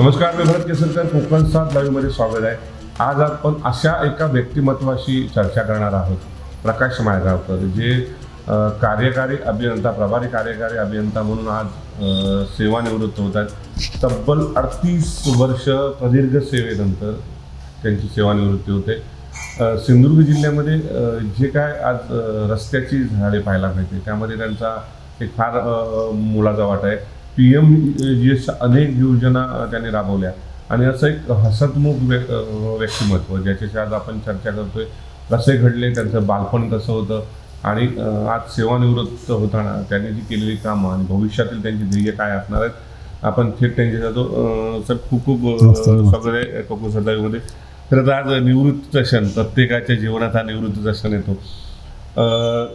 नमस्कार, मी भरत केसरकर. कोकणसाद लाईव्हमध्ये स्वागत आहे. आज आपण अशा एका व्यक्तिमत्वाशी चर्चा करणार आहोत, प्रकाश माळगावकर, जे कार्यकारी अभियंता, प्रभारी कार्यकारी अभियंता म्हणून आज सेवानिवृत्त होत आहेत. तब्बल 38 वर्ष प्रदीर्घ सेवेनंतर त्यांची सेवानिवृत्ती होते. सिंधुदुर्ग जिल्ह्यामध्ये जे काय आज रस्त्याची झाडे पाहायला मिळते, त्यामध्ये त्यांचा एक फार मोलाचा वाटा आहे. PMGS अनेक योजना त्यांनी राबवल्या आणि असं एक हसतमुख व्यक्तिमत्व ज्याच्याशी आज आपण चर्चा करतोय. कसे घडले, त्यांचं बालपण कसं होतं आणि आज सेवानिवृत्त होताना त्यांनी जी केलेली कामं आणि भविष्यातील त्यांची ध्येय काय असणार आहेत, आपण थेट त्यांच्या जातो. सर, खूप खूप सगळे कोकणसाद लाईव्हमध्ये. खरं तर आज निवृत्तीचा क्षण, प्रत्येकाच्या जीवनात हा निवृत्तीचा क्षण येतो.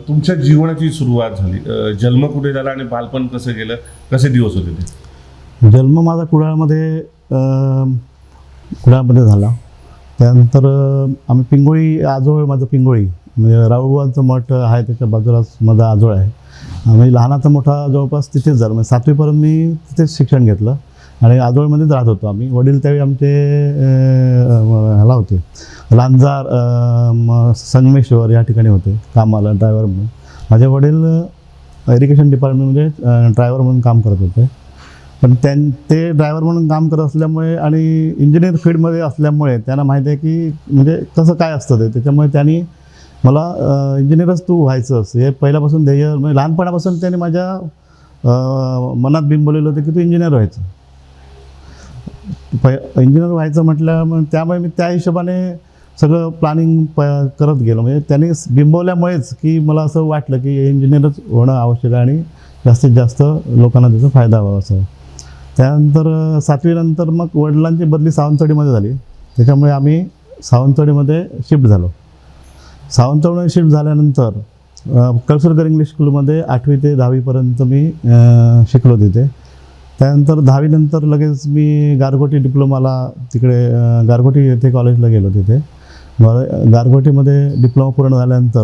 तुमच्या जीवनाची सुरुवात झाली, जन्म कुठे झाला आणि बालपण कसं गेलं, कसे दिवस होते ते? जन्म माझा कुडाळमध्ये झाला. त्यानंतर आम्ही पिंगोळी, आजोळ माझं पिंगोळी म्हणजे राऊबांचं मठ आहे त्याच्या बाजूलाच माझा आजोळ आहे. आम्ही लहानाचा मोठा जवळपास तिथेच झालं. म्हणजे 7वीपर्यंत मी तिथेच शिक्षण घेतलं आणि आजोळमध्येच राहत होतो आम्ही. वडील त्यावेळी आमचे ह्याला होते, लांजार संगमेश्वर या ठिकाणी होते कामाला, ड्रायव्हर म्हणून. माझे वडील इरिगेशन डिपार्टमेंटमध्ये ड्रायव्हर म्हणून काम करत होते. पण ते ड्रायव्हर म्हणून काम करत असल्यामुळे आणि इंजिनियर फील्डमध्ये असल्यामुळे त्यांना माहिती आहे की म्हणजे कसं काय असतं ते. त्याच्यामुळे त्यांनी मला इंजिनियरच तू व्हायचंस हे पहिल्यापासून ध्येय, म्हणजे लहानपणापासून त्यांनी माझ्या मनात बिंबवलेलं होतं की तू इंजिनियर व्हायचं. इंजिनियर व्हायचं म्हटलं, मग त्यामुळे मी त्या हिशोबाने सगळं प्लॅनिंग करत गेलो. म्हणजे त्यांनी बिंबवल्यामुळेच की मला असं वाटलं की इंजिनियरच होणं आवश्यक आहे आणि जास्तीत जास्त लोकांना त्याचा फायदा व्हावा असं. त्यानंतर 7वी नंतर मग वडिलांची बदली सावंतवाडीमध्ये झाली. त्याच्यामुळे आम्ही सावंतवाडीमध्ये शिफ्ट झालो. सावंतवाडीमध्ये शिफ्ट झाल्यानंतर कळसुरकर इंग्लिश स्कूलमध्ये 8वी ते 10वीपर्यंत मी शिकलो तिथे. त्यानंतर 10वी नंतर लगेच मी गारगोटी डिप्लोमाला तिकडे गारगोटी येथे कॉलेजला गेलो. तिथे गारगोटीमध्ये डिप्लोमा पूर्ण झाल्यानंतर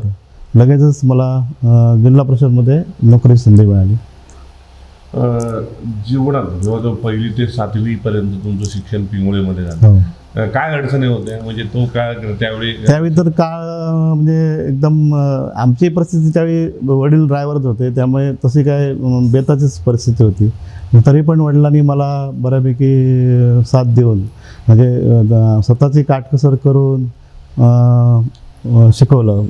लगेचच मला जिल्हा परिषदमध्ये नोकरीची संधी मिळाली. जीवनात जवळजवळ 1ली ते 7वीपर्यंत तुमचं शिक्षण पिंगोळीमध्ये झालं. काय अडचणी होत्या, म्हणजे तो काय त्यावेळी तर काळ म्हणजे एकदम आमची परिस्थिती त्यावेळी, वडील ड्रायव्हरच होते त्यामुळे तशी काय बेताचीच परिस्थिती होती. तरी पण वडिलांनी मला बऱ्यापैकी साथ देऊन म्हणजे स्वतःची काटकसर करून शिकवलं.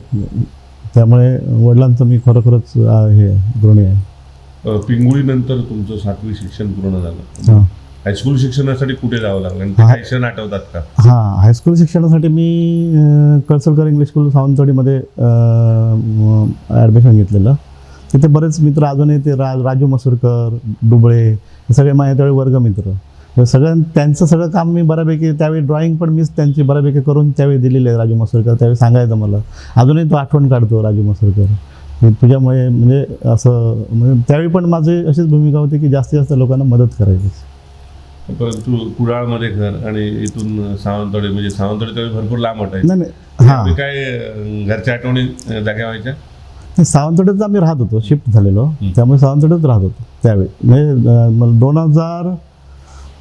त्यामुळे वडिलांचं मी खरोखरच हे ऋणी आहे. पिंगोळीनंतर तुमचं 7वी शिक्षण पूर्ण झालं. हायस्कूल शिक्षणासाठी कुठे जावं लागलं आणि काही क्षण आठवतात का? हां, हायस्कूल शिक्षणासाठी मी कळसुरकर इंग्लिश स्कूल सावंतवाडीमध्ये ॲडमिशन घेतलेलं. तिथे बरेच मित्र अजूनही ते राजू मसूरकर, डुबळे हे सगळे माझे त्यावेळी वर्गमित्र. त्यांचं सगळं काम मी बऱ्यापैकी त्यावेळी ड्रॉइंग पण मीच त्यांची बऱ्यापैकी करून त्यावेळी दिलेली आहे. राजू मसूरकर त्यावेळी सांगायचं मला, अजूनही तो आठवण काढतो राजू मसूरकर, तुझ्यामुळे म्हणजे असं. म्हणजे त्यावेळी पण माझी अशीच भूमिका होती की जास्तीत जास्त लोकांना मदत करायची. परंतु कुडाळमध्ये घर आणि इथून सावंतवाडी, म्हणजे सावंतवाडी त्यावेळी भरपूर लांब होत आहे. नाही, हां, काय घरच्या आठवणी जाग्या व्हायच्या? सावंतवाडीत आम्ही राहत होतो, शिफ्ट झालेलो, त्यामुळे सावंतवाडीत राहत होतो त्यावेळी. म्हणजे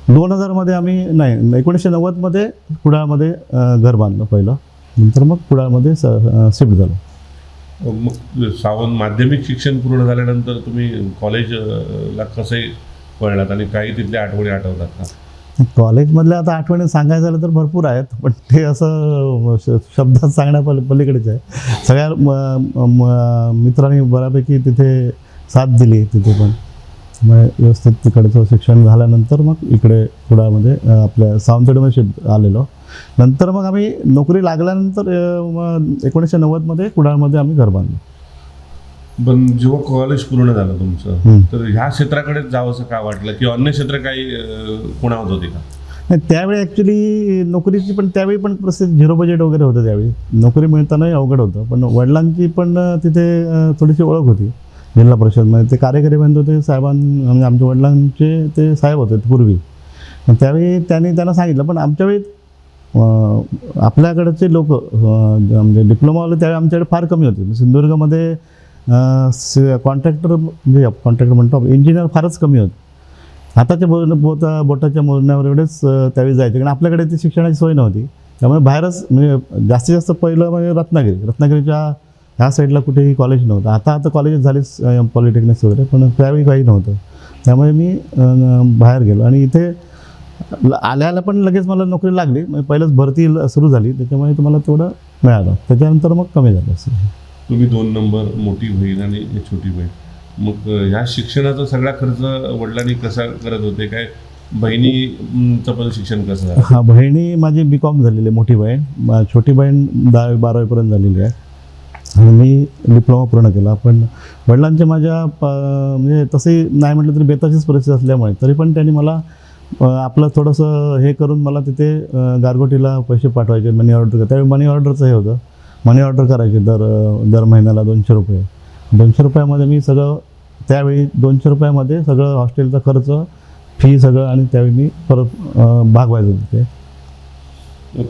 2000मध्ये आम्ही, नाही 1990मध्ये कुडाळमध्ये घर बांधलं पहिलं. नंतर मग कुडाळमध्ये शिफ्ट झालो. मग माध्यमिक शिक्षण पूर्ण झाल्यानंतर तुम्ही कॉलेजला कसे वळलात आणि काही तिथल्या आठवणी आठवतात का? कॉलेजमधल्या आता आठवणी सांगायचं झालं तर भरपूर आहेत, पण ते असं शब्दात सांगण्या पलीकडेच आहे. सगळ्या मित्रांनी बऱ्यापैकी तिथे साथ दिली. तिथे पण मग व्यवस्थित तिकडचं शिक्षण झाल्यानंतर मग इकडे कुडाळमध्ये आपल्या सावंतवाडीमध्ये शिफ्ट आलेलो. नंतर मग आम्ही नोकरी लागल्यानंतर 1990मध्ये कुडाळमध्ये आम्ही घर बांधलो. पण जेव्हा कॉलेज पूर्ण झालं तुमचं, तर ह्या क्षेत्राकडे जावंसं का वाटलं, किंवा अन्य क्षेत्र काही खुणावत होती का? नाही, त्यावेळी ॲक्च्युली नोकरीची पण त्यावेळी पण परिस्थिती 0 बजेट वगैरे होतं. त्यावेळी नोकरी मिळतानाही अवघड होतं. पण वडिलांची पण तिथे थोडीशी ओळख होती जिल्हा परिषदमध्ये. ते कार्यकारी बंद होते म्हणजे आमच्या वडिलांचे ते साहेब होते पूर्वी. त्यावेळी त्यांना सांगितलं. पण आमच्या वेळी आपल्याकडचे लोक म्हणजे डिप्लोमावाले त्यावेळी आमच्याकडे फार कमी होते. सिंधुदुर्गमध्ये कॉन्ट्रॅक्टर म्हणजे कॉन्ट्रॅक्टर म्हणतो इंजिनियर फारच कमी होते. हाताच्या बोटाच्या मोजण्यावर एवढेच त्यावेळी जायचे, कारण आपल्याकडे ती शिक्षणाची सोय नव्हती. त्यामुळे बाहेरच म्हणजे जास्तीत जास्त पहिलं म्हणजे रत्नागिरीच्या ह्या साईडला कुठेही कॉलेज नव्हतं. आता कॉलेजेस झालीच पॉलिटेक्निक्स वगैरे, पण त्यावेळी काही नव्हतं. त्यामुळे मी बाहेर गेलो आणि इथे आल्याला पण लगेच मला नोकरी लागली. म्हणजे पहिलंच भरती सुरू झाली, त्याच्यामुळे तुम्हाला तेवढं मिळालं. त्याच्यानंतर मग कमी झालं असं. तुम्ही 2 नंबर, मोठी बहीण आणि छोटी बहीण, मग ह्या शिक्षणाचा सगळा खर्च वडिलांनी कसा करत होते? काय बहिणीचं पण शिक्षण कसं झालं? हां, बहिणी माझी BCom झालेली आहे, मोठी बहीण. छोटी बहीण 10वी-12वीपर्यंत झालेली आहे आणि मी डिप्लोमा पूर्ण केला. पण वडिलांच्या माझ्या म्हणजे तसंही नाही म्हटलं तरी बेताचीच परिस्थिती असल्यामुळे तरी पण त्यांनी मला आपलं थोडंसं हे करून मला तिथे गारगोटीला पैसे पाठवायचे, मनी ऑर्डर. त्यावेळी मनी ऑर्डरचं हे होतं, मनी ऑर्डर करायचे दर महिन्याला 200 रुपये. 200 रुपयामध्ये मी सगळं, त्यावेळी 200 रुपयामध्ये सगळं हॉस्टेलचा खर्च, फी सगळं, आणि त्यावेळी मी परत भागवायचं तिथे.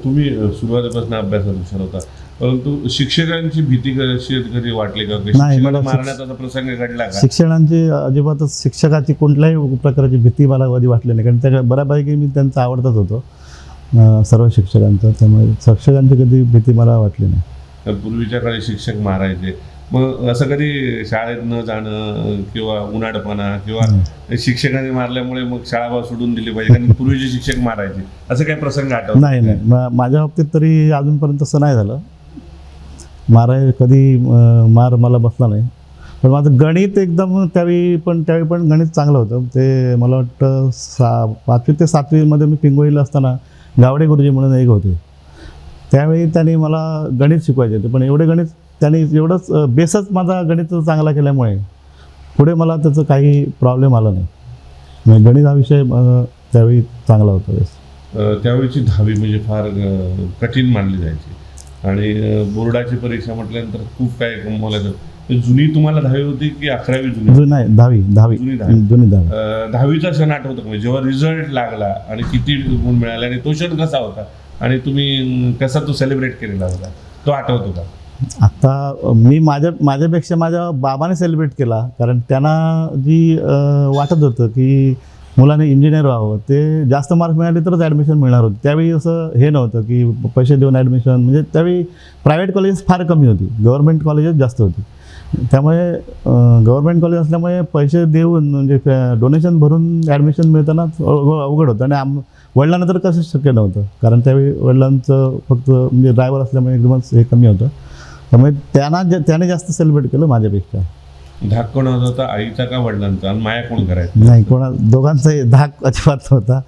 तुम्ही सुरुवातीपासून अभ्यासात हुशार होता, परंतु शिक्षकांची भीती कधी वाटली का? नाही, मला मारण्याचा प्रसंग घडला का? शिक्षणांची अजिबातच, शिक्षकाची कोणत्याही प्रकारची भीती मला कधी वाटली नाही, कारण त्या बऱ्यापैकी मी त्यांचा आवडतच होतो सर्व शिक्षकांचं. त्यामुळे शिक्षकांची कधी भीती मला वाटली नाही. पूर्वीच्या काळी शिक्षक मारायचे, मग असं कधी शाळेत न जाणं किंवा उन्हाळपणा किंवा शिक्षकांनी मारल्यामुळे मग शाळा सोडून दिली पाहिजे कारण पूर्वीचे शिक्षक मारायचे, असं काही प्रसंग आठवत? नाही, माझ्या बाबतीत तरी अजूनपर्यंत असं नाही झालं. कधी मार मला बसला नाही. पण माझं गणित एकदम त्यावेळी पण गणित चांगलं होतं. ते मला वाटतं 5वी ते 7वीमध्ये मी पिंगोळीला असताना गावडे गुरुजी म्हणून एक होते. त्यावेळी त्यांनी मला गणित शिकवायचे होते, पण त्यांनी एवढंच बेसच माझा गणित चांगला केल्यामुळे पुढे मला त्याचं काही प्रॉब्लेम आला नाही. म्हणजे गणित हा विषय त्यावेळी चांगला होता. त्यावेळीची 10वी म्हणजे फार कठीण मानली जायची आणि बोर्डाची परीक्षा म्हटल्यानंतर खूप काय बोलायचं. जुनी तुम्हाला 10वी होती की 11वी? जुनी नाही, 10वी. जुनी 10वी. 10वीचा क्षण आठवतो का? जेव्हा रिझल्ट लागला आणि किती गुण मिळाले आणि तो क्षण कसा होता आणि तुम्ही कसा तो सेलिब्रेट केलेला होता, तो आठवतो का? आता मी माझ्यापेक्षा माझ्या बाबाने सेलिब्रेट केला, कारण त्यांना जी वाटत होतं की मुलाने इंजिनियर व्हावं, ते जास्त मार्क्स मिळाले तरच ॲडमिशन मिळणार होते. त्यावेळी असं हे नव्हतं की पैसे देऊन ॲडमिशन, म्हणजे त्यावेळी प्रायव्हेट कॉलेजेस फार कमी होती, गव्हर्नमेंट कॉलेजेस जास्त होती. त्यामुळे गव्हर्नमेंट कॉलेज असल्यामुळे पैसे देऊन म्हणजे डोनेशन भरून ॲडमिशन मिळताना अवघड होतं. आणि वडिलांना तर कसं शक्य नव्हतं, कारण त्यावेळी वडिलांचं फक्त म्हणजे ड्रायव्हर असल्यामुळे एकदमच हे कमी होतं. त्यामुळे त्याने जास्त सेलिब्रेट केलं माझ्यापेक्षा. धाक कोणाचा होता, आईचा का वडिलांचा? आणि माया कोण करायचं? नाही, दोघांचाही धाक अजिबात होता.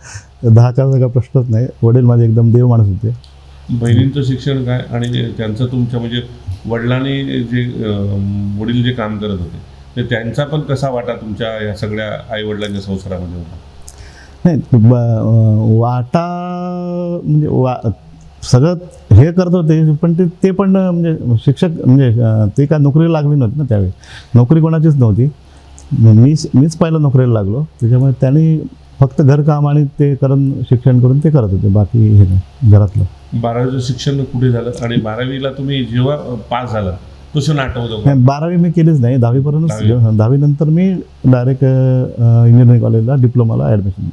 धाकाचा काही प्रश्नच नाही. वडील माझे एकदम देव माणूस होते. बहिणींचं शिक्षण काय आणि त्यांचं तुमच्या म्हणजे वडील जे काम करत होते ते त्यांचा पण कसा वाटा तुमच्या या सगळ्या आई वडिलांच्या संसारामध्ये होता? नाही, वाटा म्हणजे सगळं हे करत होते, पण ते पण म्हणजे शिक्षक म्हणजे ते काय नोकरीला लागली नव्हती ना त्यावेळी. नोकरी कोणाचीच नव्हती. मीच पहिलं नोकरीला लागलो. त्याच्यामुळे त्यांनी फक्त घरकाम आणि ते शिक्षण करून ते करत होते, बाकी हे नाही घरातलं. 12वीचं शिक्षण कुठे झालं आणि 12वीला तुम्ही जेव्हा पास झाला तो क्षण आठवतो? 12वी मी केलीच नाही, 10वीपर्यंत. 10वी नंतर मी डायरेक्ट इंजिनिअरिंग कॉलेजला डिप्लोमाला ॲडमिशन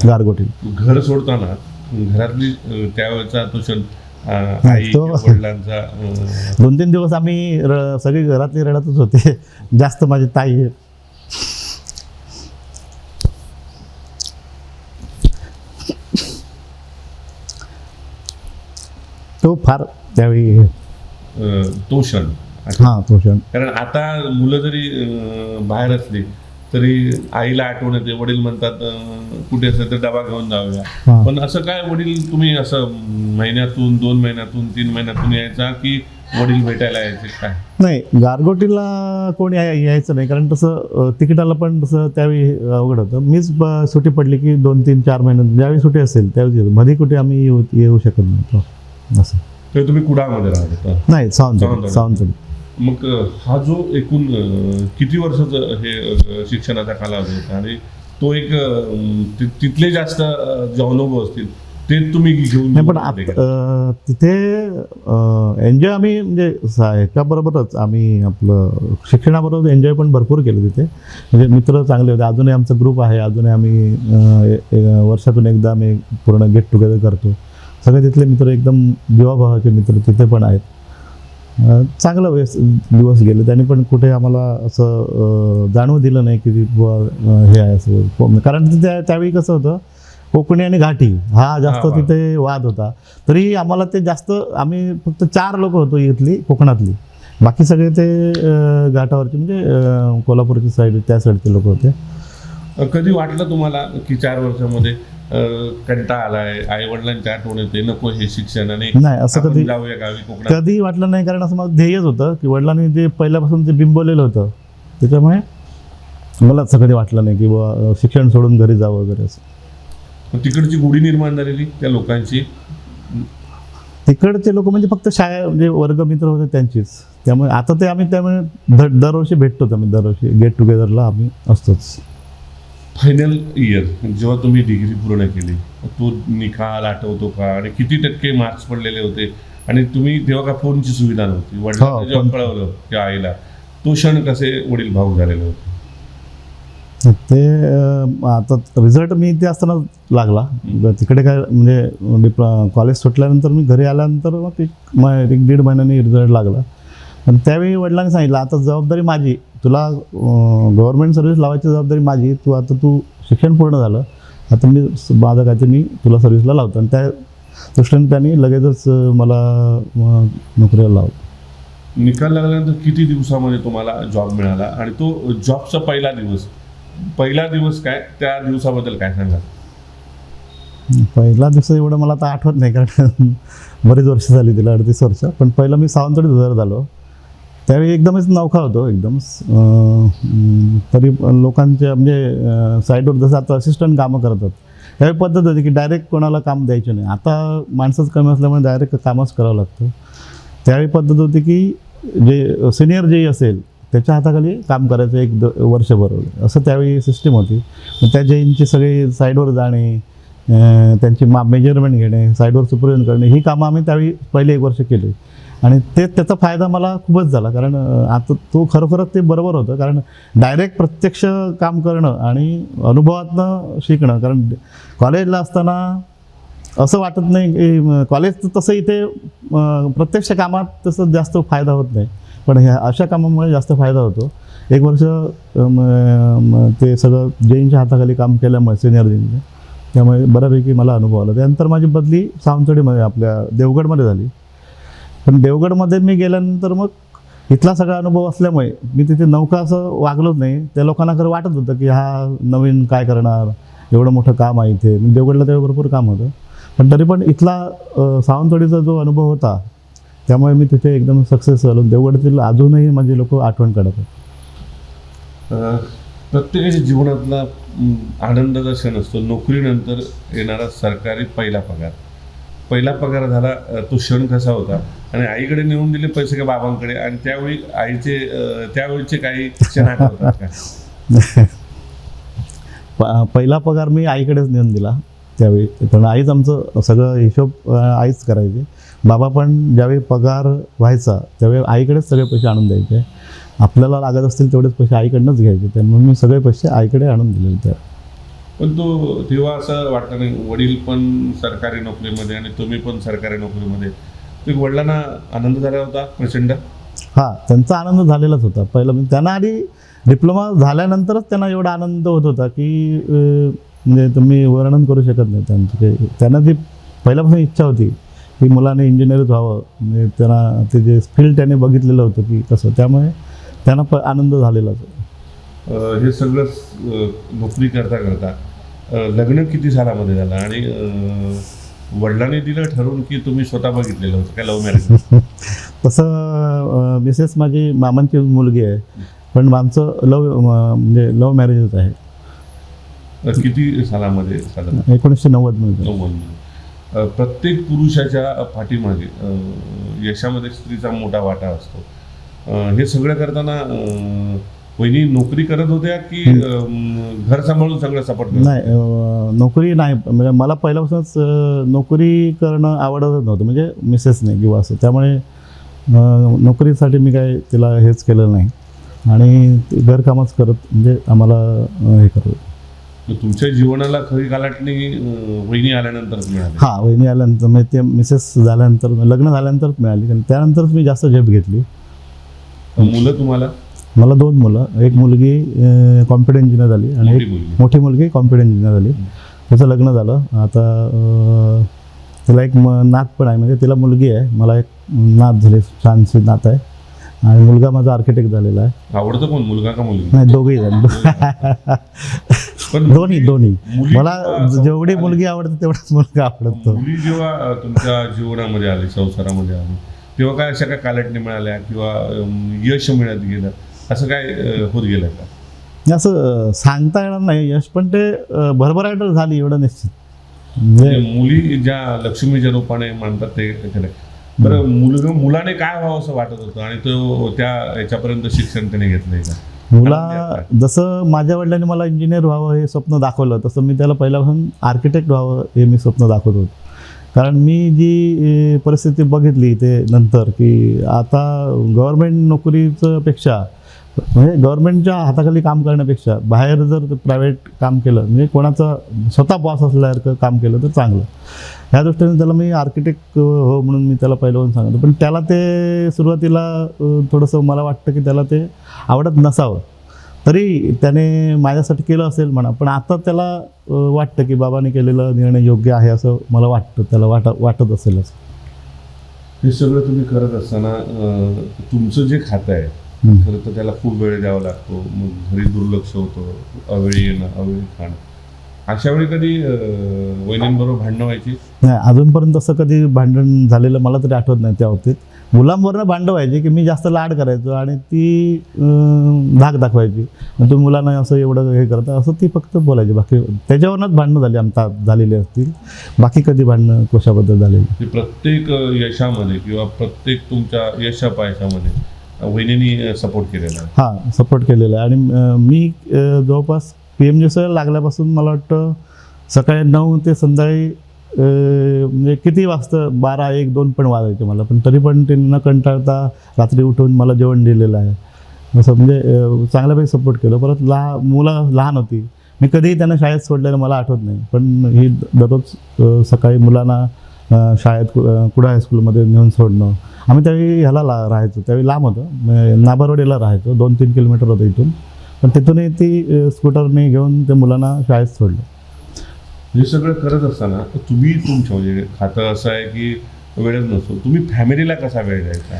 गारगोटी. घर सोडताना घरातली त्यावेळेचा तो क्षण, आई वडिलांचा? 2-3 दिवस आम्ही सगळी घरातली रडतच होते, जास्त माझी ताई. तो फार त्यावेळी तो क्षण. हां, तो क्षण. कारण आता मुलं जरी बाहेर असली तरी आईला आठवण येते, वडील म्हणतात कुठे असेल तर डबा घेऊन जाऊया. पण असं काय वडील तुम्ही असं महिन्यातून 2 महिन्यातून 3 महिन्यातून यायचा की वडील भेटायला यायचे काय? नाही, गारगोटीला कोणी यायचं नाही, कारण तसं तिकिटाला पण तसं त्यावेळी अवघड होतं. मीच सुट्टी पडली की 2-3-4 महिन्यात ज्यावेळी सुट्टी असेल त्यावेळी मध्ये कुठे आम्ही येऊ शकत नव्हतो असं. तर तुम्ही कुडाळमध्ये राहत होता? नाही, सावंतवाडी. मग हा जो एकूण किती वर्षाचं हे शिक्षणाचा कालावधी होता आणि तो एक तिथले जास्त जे अनुभव असतील ते तुम्ही घेऊन नाही पण तिथे एन्जॉय आम्ही म्हणजे ह्याच्याबरोबरच आम्ही आपलं शिक्षणाबरोबर एन्जॉय पण भरपूर केलं तिथे. म्हणजे मित्र चांगले होते. अजूनही आमचा ग्रुप आहे. अजूनही आम्ही वर्षातून एकदा आम्ही पूर्ण गेट टुगेदर करतो. सगळे तिथले मित्र एकदम जीवाभावाचे मित्र तिथे पण आहेत. चांगला दिवस गेले. त्यांनी पण कुठे आम्हाला असं जाणवू दिलं नाही की हे आहे असं. कारण त्यावेळी कसं होतं, कोकणी आणि घाटी हा जास्त तिथे वाद होता. तरी आम्हाला ते जास्त, आम्ही फक्त 4 लोक होतो इथली कोकणातली. बाकी सगळे ते घाटावरचे म्हणजे कोल्हापूरची साईड त्या साईडचे लोक होते. कधी वाटलं तुम्हाला की 4 वर्षामध्ये कंटाळा आलाय, आई वडिलांची आठवण येते, नको हे शिक्षण आणि नाही असं कधी जाऊया गावी कोकणात? कधी वाटलं नाही. कारण असं माझं ध्येयच होतं की वडिलांनी जे पहिल्यापासून ते बिंबवलेलं होतं, त्याच्यामुळे मला असं कधी वाटलं नाही की बुवा शिक्षण सोडून घरी जावं वगैरे असं. तिकडची गोडी निर्माण झालेली त्या लोकांची? तिकडचे लोक म्हणजे फक्त म्हणजे वर्गमित्र होते त्यांचीच. त्यामुळे आता ते आम्ही त्यामुळे दरवर्षी भेटतोच. आम्ही दरवर्षी गेट टुगेदरला आम्ही असतोच. फायनल इयर जेव्हा तुम्ही डिग्री पूर्ण केली, तो निकाल आठवतो का? आणि किती टक्के मार्क्स पडलेले होते? आणि तुम्ही तेव्हा का फोनची सुविधा नव्हती, वडिलांना जेव्हा कळवलं की आईला, तो क्षण कसे वडील भाऊक झालेले होते? ते आता रिझल्ट मी इथे असताना लागला. तिकडे काय म्हणजे कॉलेज सुटल्यानंतर मी घरी आल्यानंतर मग 1-1.5 महिन्यांनी रिझल्ट लागला. आणि त्यावेळी वडिलांनी सांगितलं, आता जबाबदारी माझी, तुला गव्हर्नमेंट सर्व्हिस लावायची जबाबदारी माझी. तू शिक्षण पूर्ण झालं, आता माझं काय ते मी तुला सर्व्हिसला लावतो. आणि त्या दृष्टीने त्यांनी लगेचच मला नोकरीला लावलं. निकाल लागल्यानंतर किती दिवसामध्ये तुम्हाला जॉब मिळाला? आणि तो जॉबचा पहिला दिवस काय, त्या दिवसाबद्दल काय सांगा? पहिला दिवस एवढं मला आता आठवत नाही, कारण बरीच वर्ष झाली तिला, 38 वर्ष. पण पहिलं मी सावंतवाडीत हजर झालो. त्यावेळी एकदमच नौखा होतो एकदम. तरी लोकांच्या म्हणजे साईडवर जसं आता असिस्टंट कामं करतात, त्यावेळी पद्धत होती की डायरेक्ट कोणाला काम द्यायचे नाही. आता माणसंच कमी असल्यामुळे डायरेक्ट कामच करावं लागतं. त्यावेळी पद्धत होती की जे सिनियर जे असेल त्याच्या हाताखाली काम करायचं 1 वर्षभर वगैरे, असं त्यावेळी सिस्टीम होती. मग त्या जैनची सगळी साईडवर जाणे, त्यांची मेजरमेंट घेणे, साईडवर सुपरविजन करणे, ही कामं आम्ही त्यावेळी पहिले 1 वर्ष केली. आणि त्याचा फायदा मला खूपच झाला. कारण आता तो खरोखरच ते बरोबर होतं. कारण डायरेक्ट प्रत्यक्ष काम करणं आणि अनुभवातनं शिकणं. कारण कॉलेजला असताना असं वाटत नाही की कॉलेज तसं इथे प्रत्यक्ष कामात तसं जास्त फायदा होत नाही, पण ह्या अशा कामामुळे जास्त फायदा होतो. 1 वर्ष ते सगळं जैनच्या हाताखाली काम केल्यामुळे, सिनियर जैनच्या, त्यामुळे बऱ्यापैकी मला अनुभव आला. त्यानंतर माझी बदली सावंतवाडीमध्ये आपल्या देवगडमध्ये झाली. पण देवगडमध्ये मी गेल्यानंतर मग इथला सगळा अनुभव असल्यामुळे मी तिथे नौका असं वागलोच नाही. त्या लोकांना खरं वाटत होतं की हा नवीन काय करणार, एवढं मोठं काम आहे इथे. म्हणजे देवगडला तेव्हा भरपूर काम होतं, पण तरी पण इथला सावंतवाडीचा जो अनुभव होता त्यामुळे मी तिथे एकदम सक्सेस झालो. देवगडतील अजूनही माझे लोक आठवण काढतात. प्रत्येकाच्या जीवनातला आनंदाचा क्षण असतो नोकरीनंतर येणारा सरकारी पहिला पगार झाला. तो क्षण कसा होता? आणि आईकडे नेऊन दिले पैसे का बाबांकडे? आणि त्यावेळी त्यावेळीचे काही क्षण आठवतात का? पहिला पगार मी आईकडेच नेऊन दिला त्यावेळी. पण आईच आमचं सगळं हिशोब आईच करायची. बाबा पण ज्यावेळी पगार व्हायचा त्यावेळी आईकडेच सगळे पैसे आणून द्यायचे. आपल्याला लागत असतील तेवढेच पैसे आईकडनंच घ्यायचे. त्यामुळे मी सगळे पैसे आईकडे आणून दिले त्या. पण तो तेव्हा असं वाटतं नाही, वडील पण सरकारी नोकरीमध्ये आणि तुम्ही पण सरकारी नोकरीमध्ये, तर वडिलांना आनंद झाला होता प्रचंड? हां, त्यांचा आनंद झालेलाच होता. पहिलं त्यांना आधी डिप्लोमा झाल्यानंतरच त्यांना एवढा आनंद होत होता की म्हणजे तुम्ही वर्णन करू शकत नाही त्यांचं. त्यांना ती पहिल्यापासून इच्छा होती की मुलाने इंजिनिअरच व्हावं. म्हणजे त्यांना ते जे फील्ड त्याने बघितलेलं होतं की कसं, त्यामुळे त्यांना आनंद झालेलाच. हे सगळं नोकरी करता लग्न किती सालामध्ये झालं? आणि वडिलांनी दिलं ठरवून की तुम्ही स्वतः बघितलेलं होतं काय लव्ह मॅरेज? तसं मिसेस माझी मामांची मुलगी आहे, पण आमचं म्हणजे लव्ह मॅरेजच आहे. किती सालामध्ये झालं? 1990 मध्ये. प्रत्येक पुरुषाच्या पाठीमागे यशामध्ये स्त्रीचा मोठा वाटा असतो. हे सगळं करताना वहिनी नोकरी करत होत्या की घर सांभाळून सगळं सपोर्ट? नाही, नोकरी नाही, म्हणजे मला पहिल्यापासूनच नोकरी करणं आवडतच नव्हतं, म्हणजे मिसेसने किंवा असं, त्यामुळे नोकरीसाठी मी काय तिला हेच केलं नाही आणि घरकामच करत म्हणजे आम्हाला हे करत. तुमच्या जीवनाला खरी कालाटणी वहिनी आल्यानंतर मिळाली? हां, वहिनी आल्यानंतर म्हणजे ते मिसेस झाल्यानंतर, लग्न झाल्यानंतरच मिळाली, आणि त्यानंतरच मी जास्त झेप घेतली. मुलं तुम्हाला? मला 2 मुलं, एक मुलगी कॉम्प्युटर इंजिनियर झाली आणि एक मोठी मुलगी कॉम्प्युटर इंजिनियर झाली. तिचं लग्न झालं. आता तिला एक नात पण आहे, म्हणजे तिला मुलगी आहे, मला एक नात झाली, छानशी नात आहे, आणि मुलगा माझा आर्किटेक्ट झालेला आहे. आवडतं कोण, मुलगा का मुलगी? नाही, दोघेही दोन्ही. मला जेवढी मुलगी आवडते तेवढाच मुलगा आवडतो. मुली जेव्हा तुमच्या जीवनामध्ये आली, संसारामध्ये आली, तेव्हा काय अशा काय कालटणी मिळाल्या किंवा यश मिळत गेलं, असं काय होत गेलं का? असं सांगता येणार नाही यश, पण ते भरभराट झाली एवढं निश्चित. म्हणजे मुली ज्या लक्ष्मीच्या रूपाने मानतात ते केलं. बरं, मुलाने काय व्हावं असं वाटत होतं आणि तो त्या याच्यापर्यंत शिक्षण त्याने घेतलंय का? मुला जसं माझ्या वडिलांनी मला इंजिनियर व्हावं हे स्वप्न दाखवलं, तसं मी त्याला पहिल्यापासून आर्किटेक्ट व्हावं हे मी स्वप्न दाखवत होतो. कारण मी जी परिस्थिती बघितली ते नंतर, की आता गव्हर्मेंट नोकरीचं पेक्षा, म्हणजे गव्हर्मेंटच्या हाताखाली काम करण्यापेक्षा बाहेर जर प्रायव्हेट काम केलं, म्हणजे कोणाचं स्वतः बॉस असल्यासारखं काम केलं तर चांगलं. ह्या दृष्टीने त्याला मी आर्किटेक्ट हो म्हणून मी त्याला पहिल्यापासून सांगतो. पण त्याला ते सुरुवातीला थोडंसं मला वाटतं की त्याला ते आवडत नसावं, तरी त्याने माझ्यासाठी केलं असेल म्हणा. पण आता त्याला वाटतं की बाबाने केलेला निर्णय योग्य आहे असं मला वाटतं, त्याला वाटत असेल असं. हे सगळं तुम्ही करत असताना तुमचं जे खातं आहे, खरं तर त्याला खूप वेळ द्यावा लागतो, मग घरी दुर्लक्ष होतं, अवेळी येणं, अवेळी खाणं. अशा वेळी कधी वहिनींबरोबर भांडणं व्हायची? नाही, अजूनपर्यंत असं कधी भांडण झालेलं मला तरी आठवत नाही. त्या बाबतीत मुलांवरनं भांडण व्हायचे की मी जास्त लाड करायचो आणि ती धाक दाखवायची, तुम्ही मुलांना असं एवढं हे करता असं ती फक्त बोलायची. बाकी त्याच्यावरनंच भांडणं झालेली असतील, बाकी कधी भांडणं कशाबद्दल झालेली. प्रत्येक यशामध्ये किंवा प्रत्येक तुमच्या यशापयशामध्ये वहिनींनी सपोर्ट केलेला आहे? हां, सपोर्ट केलेला आहे. आणि मी जवळपास PMJSला लागल्यापासून मला वाटतं सकाळी 9 ते संध्याकाळी म्हणजे किती वाजता 12, 1, 2 पण वाजायचे मला, पण तरी पण ते न कंटाळता रात्री उठून मला जेवण दिलेलं आहे. असं म्हणजे चांगल्यापैकी सपोर्ट केलं. परत मुलं लहान होती, मी कधीही त्यांना शाळेत सोडलेलं मला आठवत नाही, पण ही दररोज सकाळी मुलांना शाळेत कुडा हायस्कूलमध्ये नेऊन सोडणं. आम्ही त्यावेळी ह्याला राहायचो, त्यावेळी लांब होतं, नाबारवाडीला राहायचो, 2-3 किलोमीटर होतं इथून, पण तिथूनही ती स्कूटरने घेऊन ते मुलांना शाळेत सोडलं. हे सगळं करत असताना तुम्ही तुमच्या म्हणजे खातं असं आहे की वेळच नसतो, तुम्ही फॅमिलीला कसा वेळ द्यायचा?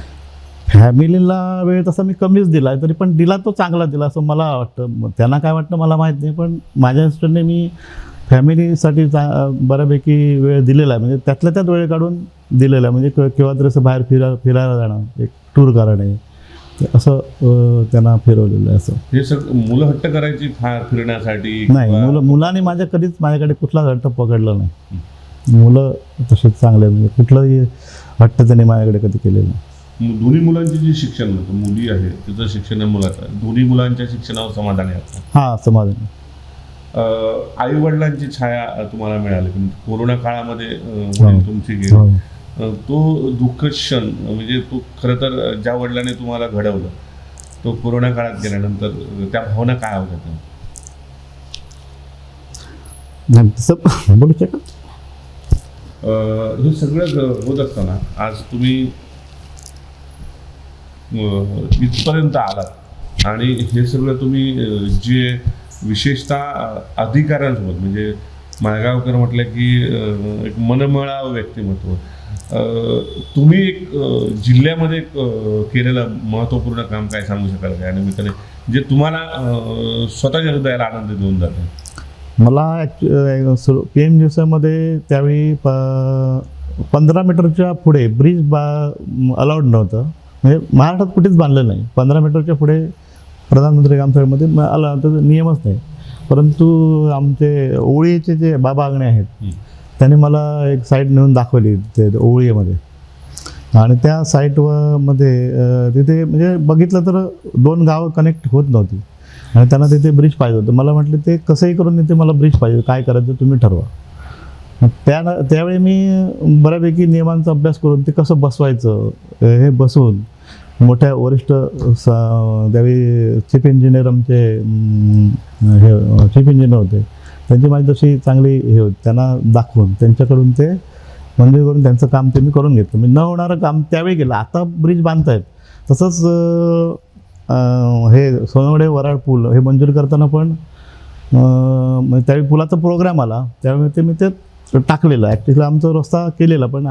फॅमिलीला वेळ तसा मी कमीच दिला आहे, तरी पण दिला तो चांगला दिला असं मला वाटतं. त्यांना काय वाटतं मला माहीत नाही, पण माझ्या दृष्टीने मी फॅमिलीसाठी बऱ्यापैकी वेळ दिलेला आहे, म्हणजे त्यातल्या त्यात वेळ काढून दिलेला आहे. म्हणजे केव्हा तरी असं बाहेर फिरायला जाणं, एक टूर करणे, असं त्यांना फिरवलेलं आहे. असं हे सगळं मुलं हट्ट करायची फार फिरण्यासाठी? नाही, मुलांनी माझ्याकडे कुठलाच हट्ट पकडला नाही. मुलं तसेच चांगले, म्हणजे कुठलंही हट्ट त्यांनी माझ्याकडे कधी केलेलं नाही. दोन्ही मुलांची जी शिक्षण होतं, मुली आहे तिचं शिक्षण आहे, मुलाचं, दोन्ही मुलांच्या शिक्षणावर समाधानी आहे? हां, समाधानी. आई वडिलांची छाया तुम्हाला मिळाली, पण कोरोना काळामध्ये वडील तुमची गेली, तो दुःख क्षण म्हणजे तो खरं तर ज्या वडिलांनी तुम्हाला घडवलं तो कोरोना काळात गेल्यानंतर त्या भावना काय होत्या? बोलू शकत? हे सगळं होत असताना आज तुम्ही इथपर्यंत आलात आणि हे सगळं तुम्ही जे विशेषतः अधिकाऱ्यांसोबत, म्हणजे माळगावकर म्हटलं की एक मनमिळावं व्यक्तिमत्व, तुम्ही एक जिल्ह्यामध्ये केलेलं महत्त्वपूर्ण काम काय सांगू शकाल का? आणि मी जे तुम्हाला स्वतःच्या हृदयाला आनंद देऊन जातं? मला PMJSमध्ये त्यावेळी 15 मीटरच्या पुढे ब्रिज अलाउड नव्हतं, म्हणजे महाराष्ट्रात कुठेच बांधलं नाही. 15 मीटरच्या पुढे प्रधानमंत्री ग्रामसभेमध्ये त्याचा नियमच नाही. परंतु आमचे ओळीचे जे बाबा आंगणे आहेत त्यांनी मला एक साईट नेऊन दाखवली ते ओळीमध्ये, आणि त्या साईटमध्ये तिथे म्हणजे बघितलं तर 2 गावं कनेक्ट होत नव्हती. आणि त्यांना तिथे ब्रिज पाहिजे होतं. मला म्हटलं ते कसंही करून तिथे मला ब्रिज पाहिजे, काय करायचं तुम्ही ठरवा. मग त्यावेळी मी बऱ्यापैकी नियमांचा अभ्यास करून ते कसं बसवायचं हे बसवून मोठ्या वरिष्ठ त्यावेळी चीफ इंजिनियर आमचे हे चीफ इंजिनियर होते, त्यांची माझी तशी चांगली हे होती, त्यांना दाखवून त्यांच्याकडून ते मंजूर करून त्यांचं काम ते मी करून घेतलं. मी न होणारं काम त्यावेळी केलं. आता ब्रिज बांधतायत तसंच हे सोनवडे वराड पूल हे मंजूर करताना पण त्यावेळी पुलाचा प्रोग्राम आला त्यावेळी ते मी ते टाकलेलं. ॲक्च्युली आमचा रस्ता केलेला पण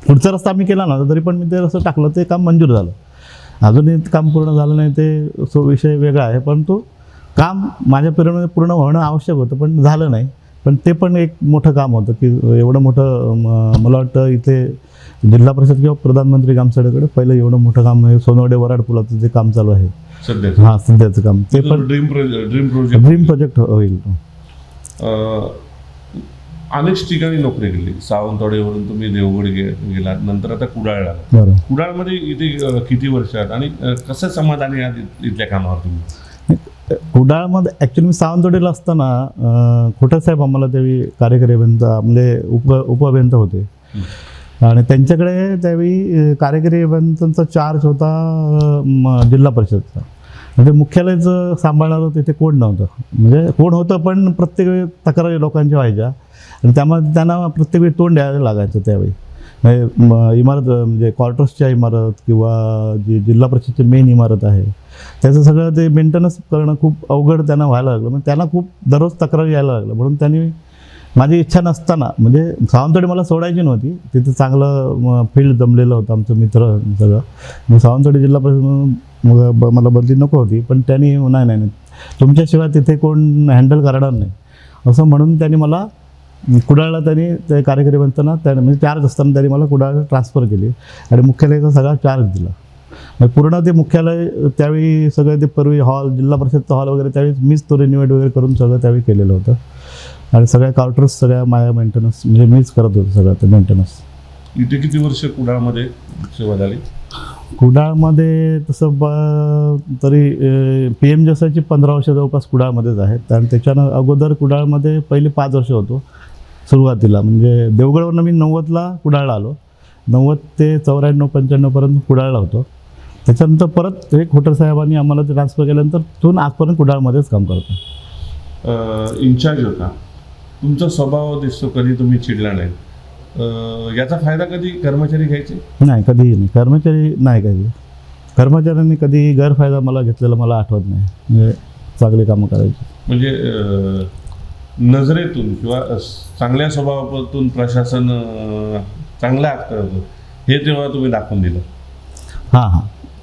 पुढचा रस्ता आम्ही केला नव्हता तरी पण मी ते रस्ता टाकलं, ते काम मंजूर झालं. अजूनही काम पूर्ण झालं नाही ते विषय वेगळा आहे, परंतु काम माझ्या पिरियडमध्ये पूर्ण होणं आवश्यक होतं पण झालं नाही. पण ते पण एक मोठं काम होतं की एवढं मोठं मला वाटतं इथे जिल्हा परिषद किंवा प्रधानमंत्री ग्रामसडकडे पहिलं एवढं मोठं काम हे सोनवडे वराड पुलाचं जे काम चालू आहे सध्या सध्याचं काम ते पण ड्रीम प्रोजेक्ट होईल. अनेक ठिकाणी नोकरी केली. सावंतवाडीवरून तुम्ही देवगड गेलात, नंतर आता कुडाळला. कुडाळमध्ये इथे किती वर्षात आणि कसं समाधानी आहात इथल्या कामावर तुम्ही? कुडाळमध्ये ॲक्च्युली मी सावंतवाडीला असताना खोटसाहेब आम्हाला त्यावेळी कार्यकारी अभियंता म्हणजे उपअभियंता होते आणि त्यांच्याकडे त्यावेळी कार्यकारी अभियंत्यांचा चार्ज होता जिल्हा परिषदचा. म्हणजे मुख्यालयाचं सांभाळणारं तिथे कोण नव्हतं, म्हणजे कोण होतं पण प्रत्येक वेळी तक्रारी लोकांच्या व्हायच्या आणि त्यामध्ये त्यांना प्रत्येक वेळी तोंड द्यायला लागायचं. त्यावेळी इमारत म्हणजे क्वार्टर्सच्या इमारत किंवा जी जिल्हा परिषदची मेन इमारत आहे त्याचं सगळं ते मेंटेनन्स करणं खूप अवघड त्यांना व्हायला लागलं. मग त्यांना खूप दररोज तक्रार यायला लागलं. म्हणून त्यांनी माझी इच्छा नसताना म्हणजे सावंतवाडी मला सोडायची नव्हती, तिथे चांगलं फील्ड जमलेलं होतं आमचं मित्र सगळं. मग सावंतवाडी जिल्हा परिषद मला बदली नको होती पण त्यांनी नाही तुमच्याशिवाय तिथे कोण हँडल करणार नाही असं म्हणून त्यांनी मला कुडाळला त्यांनी ते कार्यकारी बनताना म्हणजे चार्ज असताना त्यांनी मला कुडाळला ट्रान्सफर केली आणि मुख्यालयाचा सगळा चार्ज दिला. म्हणजे पूर्ण ते मुख्यालय त्यावेळी सगळं ते पूर्वी हॉल जिल्हा परिषदचा हॉल वगैरे त्यावेळी मीच तो रिन्युएट वगैरे करून सगळं त्यावेळी केलेलं होतं आणि सगळ्या क्वार्टर्स सगळ्या माझ्या मेंटेनन्स म्हणजे मीच करत होतो सगळं ते मेंटेनन्स. इथे किती वर्ष कुडाळमध्ये सेवा झाली? कुडाळमध्ये तसं तरी PMJSची 15 वर्ष जवळपास कुडाळमध्येच आहेत आणि त्याच्यानं अगोदर कुडाळमध्ये पहिले 5 वर्ष होतो सुरुवातीला. म्हणजे देवगडवरून मी 90ला कुडाळला आलो, 90 ते 94-95पर्यंत कुडाळला होतो. त्याच्यानंतर परत एक खोटसाहेबांनी आम्हाला ते ट्रान्सफर केल्यानंतर तिथून आजपर्यंत कुडाळमध्येच काम करतो. इन्चार्ज होता, तुमचा स्वभाव दिसतो कधी तुम्ही चिडला नाही. याचा फायदा कधी कर्मचारी घ्यायचे? नाही, कधीही नाही. कर्मचाऱ्यांनी कधी गैरफायदा मला घेतलेला मला आठवत नाही. म्हणजे चांगली कामं करायची. म्हणजे नजरेतून किंवा चांगल्या स्वभावातून प्रशासन चांगलं करतं हे तेव्हा तुम्ही दाखवून दिलं. हां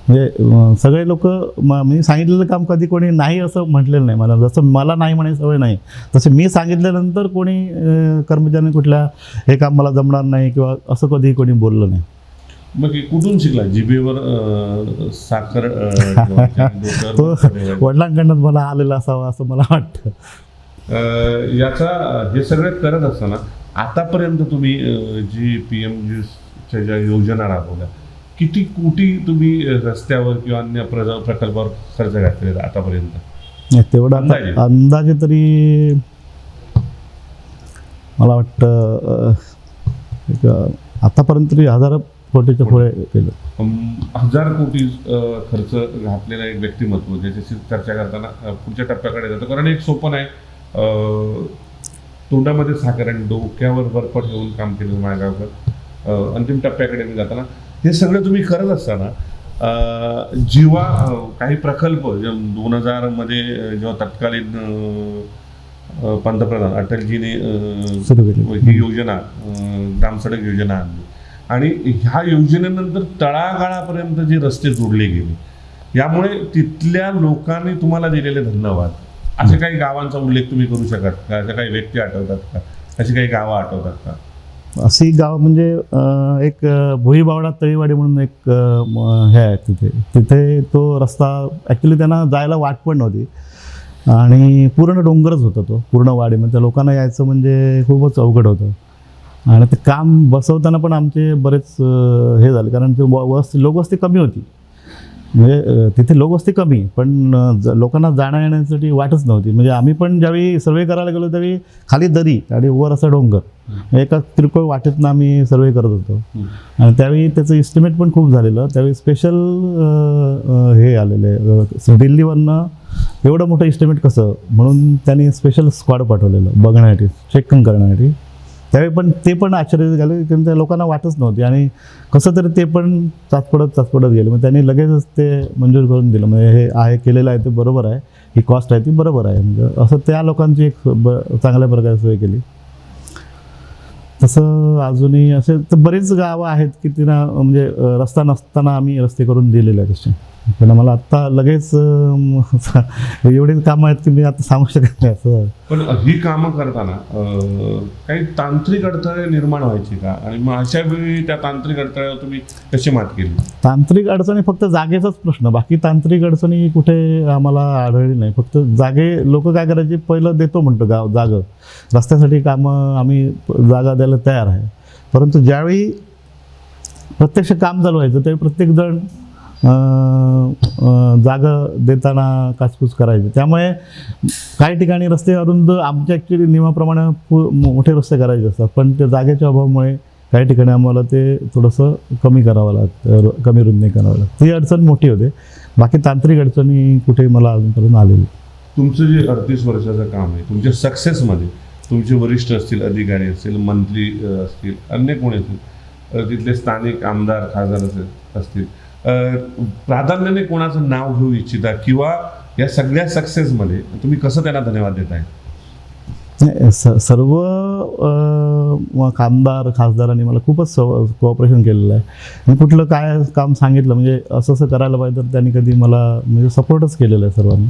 म्हणजे सगळे लोक मी सांगितलेलं काम कधी कोणी नाही असं म्हटलेलं नाही मला. जसं मला नाही म्हणायची सवय नाही तसं मी सांगितल्यानंतर कोणी कर्मचाऱ्यांनी कुठल्या हे काम मला जमणार नाही किंवा असं कधीही कोणी बोललं नाही. मग कुठून शिकला? जिभेवर साखर तो वडिलांकडनं मला आलेला असावा असं मला वाटतं. याचा हे सगळं करत असताना आतापर्यंत तुम्ही जी PMJच्या ज्या योजना राबवल्या किती कोटी तुम्ही रस्त्यावर किंवा अन्य प्रकल्पावर खर्च घातले आतापर्यंत? तेवढा अंदाजे तरी मला वाटतं आतापर्यंत तरी 1000 कोटीच्या पुढे केलं. 1000 कोटी खर्च घातलेला एक व्यक्तिमत्व ज्याच्याशी चर्चा करताना पुढच्या टप्प्याकडे जातं. कारण एक सोपं नाही, तोंडामध्ये साखर आणि डोक्यावर बर्फ ठेवून काम केलं मायगावकर. अंतिम टप्प्याकडे जाताना हे सगळं तुम्ही करत असताना जेव्हा काही प्रकल्प 2000 मध्ये जेव्हा तत्कालीन पंतप्रधान अटलजीने ही योजना ग्रामसडक योजना आणली आणि ह्या योजनेनंतर तळागाळापर्यंत जे रस्ते जोडले गेले यामुळे तिथल्या लोकांनी तुम्हाला दिलेले धन्यवाद. अशा काही गावांचा उल्लेख तुम्ही करू शकता का? अशा काही व्यक्ती आठवतात का? अशी काही गावं आठवतात का? अशी गाव म्हणजे एक भुईबावडा तळीवाडी म्हणून एक हे आहे तिथे तो रस्ता ॲक्च्युली त्यांना जायला वाट पण नव्हती आणि पूर्ण डोंगरच होता तो पूर्ण वाडीमध्ये. त्या लोकांना यायचं म्हणजे खूपच अवघड होतं आणि ते काम बसवताना पण आमचे बरेच हे झाले कारण ते लोकवस्ती कमी होती म्हणजे तिथे लोकवस्ती कमी, पण लोकांना जाण्या येण्यासाठी वाटच नव्हती. म्हणजे आम्ही पण ज्यावेळी सर्वे करायला गेलो त्यावेळी खाली दरी आणि वर असा डोंगर, एका किरकोळ वाटेतनं आम्ही सर्वे करत होतो. आणि त्यावेळी त्याचं इस्टिमेट पण खूप झालेलं. त्यावेळी स्पेशल हे आलेले दिल्लीवरनं, एवढं मोठं इस्टिमेट कसं, म्हणून त्यांनी स्पेशल स्क्वॉड पाठवलेलं बघण्यासाठी, चेकिंग करण्यासाठी. त्यावेळी पण ते पण आश्चर्य झाले, कारण त्या लोकांना वाटच नव्हती. आणि कसं तरी ते पण चाचपडत गेले. मग त्यांनी लगेचच ते मंजूर करून दिलं. म्हणजे हे आहे केलेलं आहे ते बरोबर आहे, ही कॉस्ट आहे ती बरोबर आहे. म्हणजे असं त्या लोकांची एक चांगल्या प्रकारे सोय केली. तसं अजूनही असे तर बरीच गावं आहेत की तिला म्हणजे रस्ता नसताना आम्ही रस्ते करून दिलेले आहेत तसे. पण मला आत्ता लगेच एवढी कामं आहेत की मी आता सांगू शकत नाही असं. पण ही कामं करताना काही तांत्रिक अडथळे निर्माण व्हायचे का, आणि मग अशा वेळी त्या तांत्रिक अडथळ्यावर तुम्ही कशी मात केली? तांत्रिक अडचणी फक्त जागेचाच प्रश्न, बाकी तांत्रिक अडचणी कुठे आम्हाला आढळली नाही. फक्त लोक काय करायचे, पहिलं देतो म्हणतो जागा, रस्त्यासाठी कामं आम्ही जागा द्यायला तयार आहे. परंतु ज्यावेळी प्रत्यक्ष काम चालू व्हायचं त्यावेळी प्रत्येकजण जागा देताना काचकूच करायची. त्यामुळे काही ठिकाणी रस्ते अरुंद, आमच्या ॲक्च्युली नियमाप्रमाणे मोठे रस्ते करायचे असतात, पण त्या जागेच्या अभावामुळे काही ठिकाणी आम्हाला ते थोडंसं कमी करावं लागतं, कमी रुंदी करावं लागतं. ती अडचण मोठी होते. बाकी तांत्रिक अडचणी कुठे मला अजूनपर्यंत आलेली. तुमचं जे 38 वर्षाचं काम आहे, तुमच्या सक्सेसमध्ये तुमचे वरिष्ठ असतील, अधिकारी असतील, मंत्री असतील, अन्य कोणी असतील, तिथले स्थानिक आमदार खासदार असतील, प्राधान्याने कोणाचं नाव घेऊ इच्छिता, किंवा या सगळ्या सक्सेसमध्ये तुम्ही कसं त्यांना धन्यवाद देताय? सर्व आमदार खासदारांनी मला खूपच कोऑपरेशन केलेलं आहे. आणि कुठलं काय काम सांगितलं म्हणजे असं करायला पाहिजे तर त्यांनी कधी मला म्हणजे सपोर्टच केलेलं आहे सर्वांनी.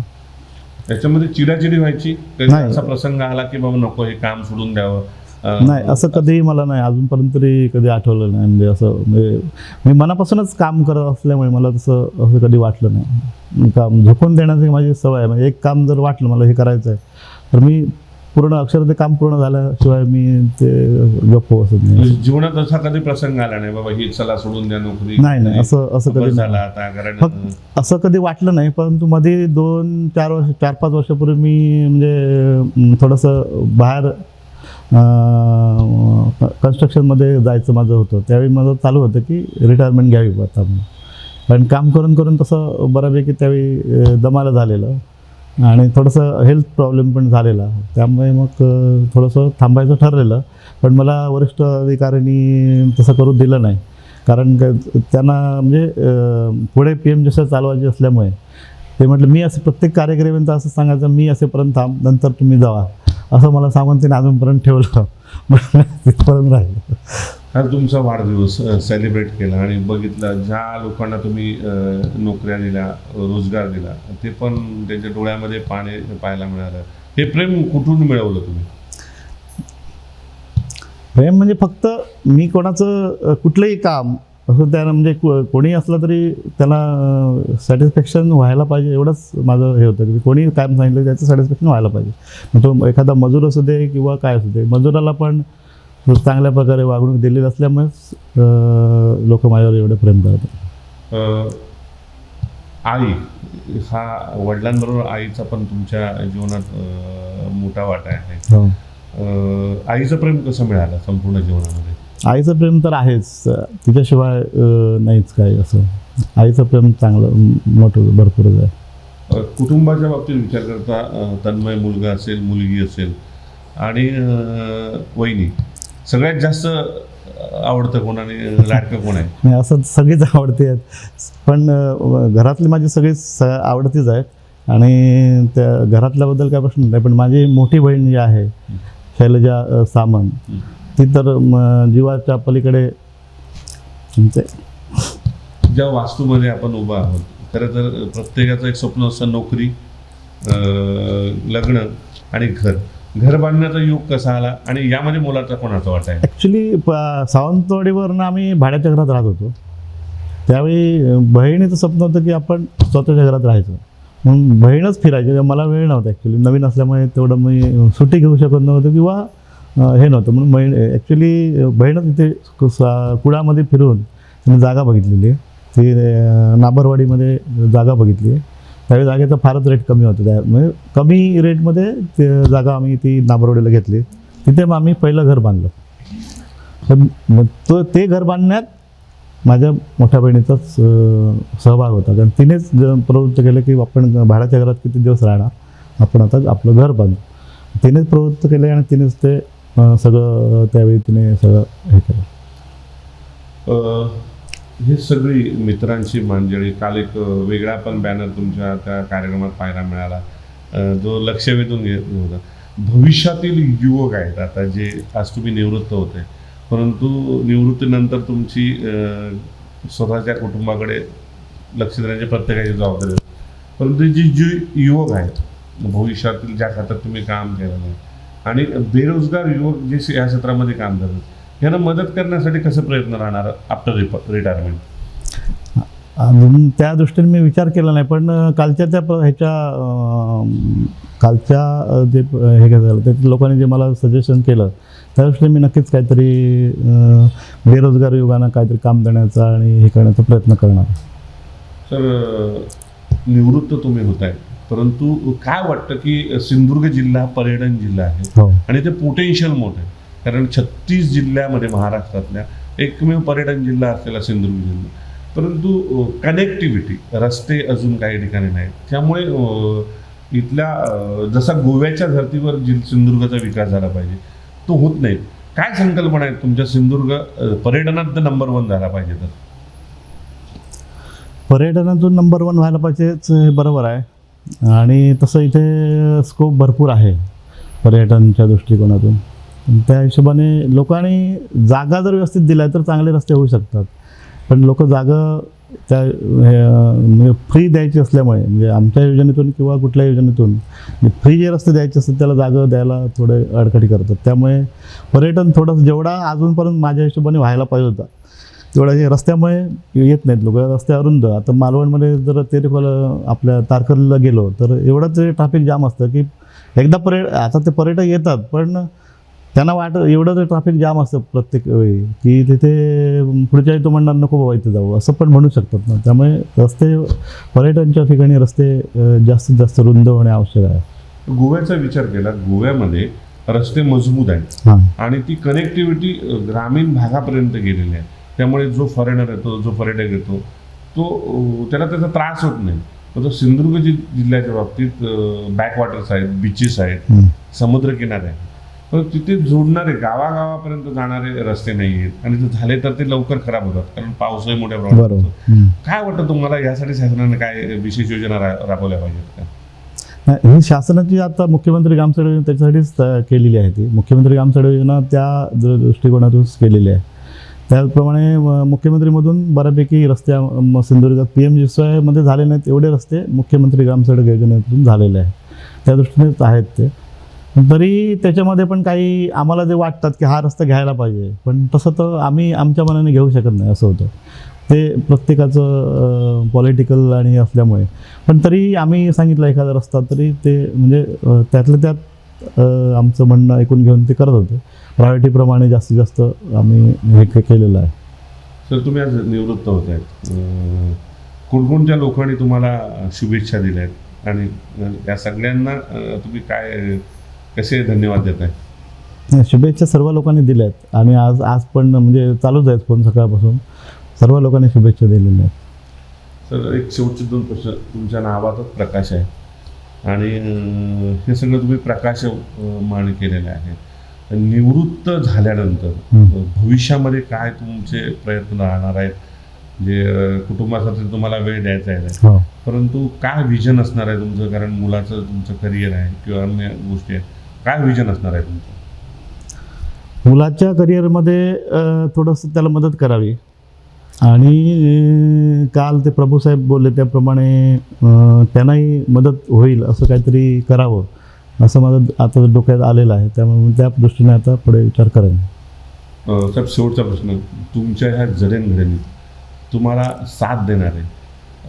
त्याच्यामध्ये चिडाचिडी व्हायची, असा प्रसंग आला की बाबा नको हे काम सोडून द्यावं? नाही, असं कधीही मला नाही अजूनपर्यंत तरी कधी आठवलं नाही. म्हणजे असं म्हणजे मी मनापासूनच काम करत असल्यामुळे मला असं कधी वाटलं नाही. काम झोकून देण्याची माझी सवय आहे. म्हणजे एक काम जर वाटलं मला हे करायचं आहे तर मी पूर्ण अक्षर ते काम पूर्ण झाल्याशिवाय मी ते गप्प बसत नाही. जीवनात असा कधी प्रसंग आला नाही बाबा ही चला सोडून द्या नोकरी? नाही, असं कधी झाला आता, कारण असं कधी वाटलं नाही. परंतु मध्ये 4-5 वर्षापूर्वी मी म्हणजे थोडंसं बाहेर कन्स्ट्रक्शनमध्ये जायचं माझं होतं. त्यावेळी माझं चालू होतं की रिटायरमेंट घ्यावी आता. कारण काम करून तसं बऱ्यापैकी त्यावेळी दमाला झालेलं आणि थोडंसं हेल्थ प्रॉब्लेम पण झालेला. त्यामुळे मग थोडंसं थांबायचं ठरलेलं. पण मला वरिष्ठ अधिकाऱ्यांनी तसं करू दिलं नाही. कारण त्यांना म्हणजे पुढे PM जसं चालवायचे असल्यामुळे ते म्हटलं मी असं प्रत्येक कार्यक्रमांत असं सांगायचं मी असेपर्यंत थांब, नंतर तुम्ही जावा, असं मला सांगून त्यांनी अजूनपर्यंत ठेवलं. तिथपर्यंत राहिलं. हा तुमचा वाढदिवस सेलिब्रेट केला आणि बघितलं ज्या लोकांना तुम्ही नोकऱ्या दिल्या, रोजगार दिला, ते पण त्यांच्या डोळ्यामध्ये पाणी पाहायला मिळालं. हे प्रेम कुठून मिळवलं तुम्ही? प्रेम म्हणजे फक्त मी कोणाचं कुठलंही काम असं त्याला म्हणजे कोणी असलं तरी त्याला सॅटिस्फॅक्शन व्हायला पाहिजे एवढंच माझं हे होतं की कोणी काम सांगितलं त्याचं सॅटिस्फॅक्शन व्हायला पाहिजे. मग तो एखादा मजूर असू दे किंवा काय असू दे, मजुराला पण चांगल्या प्रकारे वागणूक दिलेली असल्यामुळेच लोक माझ्यावर एवढं प्रेम करतात. आई हा, वडिलांबरोबर आईचा पण तुमच्या जीवनात मोठा वाटा आहे. हो. आईचं प्रेम कसं मिळालं संपूर्ण जीवनामध्ये? आईचं प्रेम तर आहेच, तिच्याशिवाय नाहीच काही. असं आईचं प्रेम चांगलं मोठं भरपूरच आहे. कुटुंबाच्या बाबतीत विचार करता तन्मय मुलगा असेल, मुलगी असेल आणि वहिनी, सगळ्यात जास्त आवडतं कोण आणि लाडकं कोण आहे? नाही, असं सगळीच आवडते आहेत. पण घरातली माझी सगळीच आवडतीच आहेत आणि त्या घरातल्याबद्दल काय प्रश्न नाही. पण माझी मोठी बहीण जी आहे शैलजा सामंत, ती तर जीवाच्या पलीकडे. ज्या वास्तूमध्ये आपण उभा आहोत, खरं तर प्रत्येकाचं एक स्वप्न असतं, नोकरी, लग्न आणि घर बांधण्याचा योग कसा आला आणि यामध्ये मुलाचा कोणाचा वाटा आहे? ॲक्च्युली सावंतवाडीवरनं आम्ही भाड्याच्या घरात राहत होतो. त्यावेळी बहिणीचं स्वप्न होतं की आपण स्वतःच्या घरात राहायचं, म्हणून बहीणच फिरायची. मला वेळ नव्हता ॲक्च्युली, नवीन असल्यामुळे तेवढं मी सुट्टी घेऊ शकत नव्हतं किंवा हे नव्हतं, म्हणून ॲक्च्युली बहीणच इथे कुडामध्ये फिरून तिने जागा बघितलेली ती नाबरवाडीमध्ये जागा बघितली आहे. त्यावेळी जागेचा फारच रेट कमी होता, त्या म्हणजे कमी रेटमध्ये ते जागा आम्ही ती नाबरवाडीला घेतली. तिथे मग आम्ही पहिलं घर बांधलं. तर मग ते घर बांधण्यात माझ्या मोठ्या बहिणीचाच सहभाग होता, कारण तिनेच प्रवृत्त केलं की आपण भाड्याच्या घरात किती दिवस राहणार, आपण आता आपलं घर बांधू. तिनेच प्रवृत्त केले आणि तिनेच ते सगळं त्यावेळी तिने सगळं हे केलं. हे सगळी मित्रांची मंडळी. काल एक वेगळा पण बॅनर तुमच्या त्या कार्यक्रमात पाहायला मिळाला, जो लक्ष वेधून घेत होता. भविष्यातील युवक आहेत आता, जे आज तुम्ही निवृत्त होते, परंतु निवृत्तीनंतर तुमची स्वतःच्या कुटुंबाकडे लक्ष देण्याची प्रत्येकाची जबाबदारी होती. परंतु जे युवक आहेत भविष्यातील, ज्या खात्यात तुम्ही काम केलेलं आहे, आणि बेरोजगार युवक जे या क्षेत्रामध्ये काम करतात, यांना मदत करण्यासाठी कसं प्रयत्न राहणार आफ्टर रिटायरमेंट? अजून त्या दृष्टीने मी विचार केला नाही, पण कालच्या जे हे झालं त्या लोकांनी जे मला सजेशन केलं त्या दृष्टीने मी नक्कीच काहीतरी बेरोजगार युवकांना काहीतरी काम देण्याचा आणि हे करण्याचा प्रयत्न करणार. सर, निवृत्त तुम्ही होत आहे, परंतु काय वाटतं की सिंधुदुर्ग जिल्हा पर्यटन जिल्हा आहे आणि ते पोटेन्शियल मोठं आहे, कारण 36 जिल्ह्यामध्ये महाराष्ट्रातल्या एकमेव पर्यटन जिल्हा असलेला सिंधुदुर्ग जिल्हा, परंतु कनेक्टिव्हिटी रस्ते अजून काही ठिकाणी नाही. त्यामुळे इथल्या जसा गोव्याच्या धर्तीवर सिंधुदुर्गाचा विकास झाला पाहिजे तो होत नाही. काय संकल्पना आहे तुमच्या सिंधुदुर्ग पर्यटनात नंबर 1 झाला पाहिजे? तर पर्यटनातून नंबर 1 व्हायला पाहिजेच, हे बरोबर आहे, आणि तसं इथे स्कोप भरपूर आहे पर्यटनच्या दृष्टिकोनातून. त्या हिशोबाने लोकांनी जागा जर व्यवस्थित दिल्या तर चांगले रस्ते होऊ शकतात. पण लोक जागा त्या म्हणजे फ्री द्यायची असल्यामुळे, म्हणजे आमच्या योजनेतून किंवा कुठल्या योजनेतून फ्री जे रस्ते द्यायचे असतात त्याला जागा द्यायला थोडे अडचणी करतात. त्यामुळे पर्यटन थोडंसं जेवढा अजूनपर्यंत माझ्या हिशोबाने व्हायला पाहिजे होता तेवढा हे रस्त्यामुळे येत नाहीत लोक. रस्ते अरुंद. आता मालवणमध्ये जर ते आपल्या तारकर्लीला गेलो तर एवढंच ट्रॅफिक जाम असतं की एकदा आता ते पर्यटक येतात, पण त्यांना एवढं ते ट्रॅफिक जाम असतं प्रत्येक वेळी की तिथे पुढच्या तो म्हणणार नको बाबा इथे जाऊ, असं पण म्हणू शकतात ना. त्यामुळे रस्ते पर्यटनच्या ठिकाणी रस्ते जास्तीत जास्त रुंद होणे आवश्यक आहे. गोव्याचा विचार केला, गोव्यामध्ये रस्ते मजबूत आहेत आणि ती कनेक्टिव्हिटी ग्रामीण भागापर्यंत गेलेली आहे. त्यामुळे जो फॉरेनर येतो, जो पर्यटक येतो, तो त्याला त्याचा त्रास होत नाही. तर सिंधुदुर्ग जिल्ह्याच्या बाबतीत बॅकवॉटर्स आहेत, बीचेस आहेत, समुद्रकिनारे आहेत, तर तिथे जोडणारे गावागावापर्यंत जाणारे रस्ते नाही आहेत, आणि ते झाले तर ते लवकर खराब होतात, कारण पावसाही मोठ्या प्रमाणात होतो. काय वाटतं तुम्हाला, यासाठी शासनाने काय विशेष योजना राबवल्या पाहिजेत का? ही शासनाची आता मुख्यमंत्री ग्रामसडक योजना त्याच्यासाठीच केलेली आहे. ती मुख्यमंत्री ग्रामसडक योजना त्या दृष्टिकोनातूनच केलेली आहे. त्याचप्रमाणे मुख्यमंत्रीमधून बऱ्यापैकी रस्ते सिंधुदुर्गात PMGSYमध्ये झाले नाहीत एवढे रस्ते मुख्यमंत्री ग्रामसडक योजनेतून झालेले आहे. त्या दृष्टीनेच आहेत ते. तरी त्याच्यामध्ये पण काही आम्हाला जे वाटतात की हा रस्ता घ्यायला पाहिजे, पण तसं तर आम्ही आमच्या मनाने घेऊ शकत नाही, असं होतं. ते प्रत्येकाचं पॉलिटिकल आणि असल्यामुळे. पण तरी आम्ही सांगितलं एखादा रस्ता तरी ते म्हणजे त्यातल्या त्यात आमचं म्हणणं ऐकून घेऊन ते करत होते. प्रायोरिटीप्रमाणे जास्तीत जास्त आम्ही हे केलेलं आहे. सर, तुम्ही आज निवृत्त होत आहेत, कोणकोणत्या लोकांनी तुम्हाला शुभेच्छा दिल्या आहेत आणि या सगळ्यांना तुम्ही कसे धन्यवाद देत आहे? शुभेच्छा सर्व लोकांनी दिल्या आहेत आणि आज पण म्हणजे चालूच आहेत फोन सकाळपासून. सर्व लोकांनी शुभेच्छा दिलेल्या आहेत. सर, एक शेवटचे 2 प्रश्न. तुमच्या नावातच प्रकाश आहे आणि हे सगळं तुम्ही प्रकाशमान केलेलं आहे. निवृत्त झाल्यानंतर भविष्यामध्ये काय तुमचे प्रयत्न राहणार आहेत? जे कुटुंबासाठी तुम्हाला वेळ द्यायचा आहे, परंतु काय विजन असणार आहे तुमचं? कारण मुलाचं तुमचं करिअर आहे किंवा अन्य गोष्टी आहेत, काय विजन असणार आहे तुमचं? मुलाच्या करिअरमध्ये थोडंसं त्याला मदत करावी, आणि काल ते प्रभूसाहेब बोलले त्याप्रमाणे त्यांनाही मदत होईल असं काहीतरी करावं, असं माझं आता डोक्यात आलेलं आहे. त्यामुळे त्या दृष्टीने आता पुढे विचार करेन. साहेब, शेवटचा प्रश्न. तुमच्या ह्या जडणघडणीत तुम्हाला साथ देणारे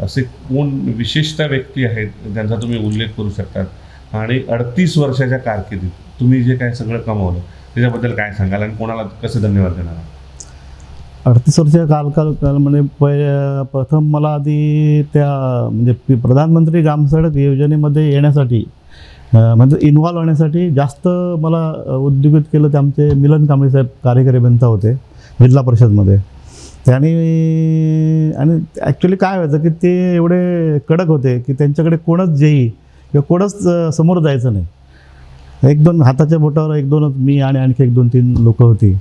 असे कोण विशेषतः व्यक्ती आहेत ज्यांचा तुम्ही उल्लेख करू शकतात? आणि 38 वर्षाच्या कारकिर्दीत तुम्ही जे काय सगळं कमावलं त्याच्याबद्दल काय सांगाल आणि कोणाला कसं धन्यवाद देणार? 38 वर्षीय कालमध्ये प्रथम मला आधी त्या म्हणजे प्रधानमंत्री ग्रामसडक योजनेमध्ये येण्यासाठी म्हणजे इन्व्हॉल्व होण्यासाठी जास्त मला उद्युक्त केलं ते आमचे मिलन कांबळे साहेब कार्यकारी अभियंता होते जिल्हा परिषदमध्ये. त्यांनी आणि ॲक्च्युली काय व्हायचं की ते एवढे कडक होते की त्यांच्याकडे कोणच जेई किंवा कोणच समोर जायचं नाही. 1-2 हाताच्या बोटावर 1-2च मी आणि आणखी 1-2-3 लोकं होती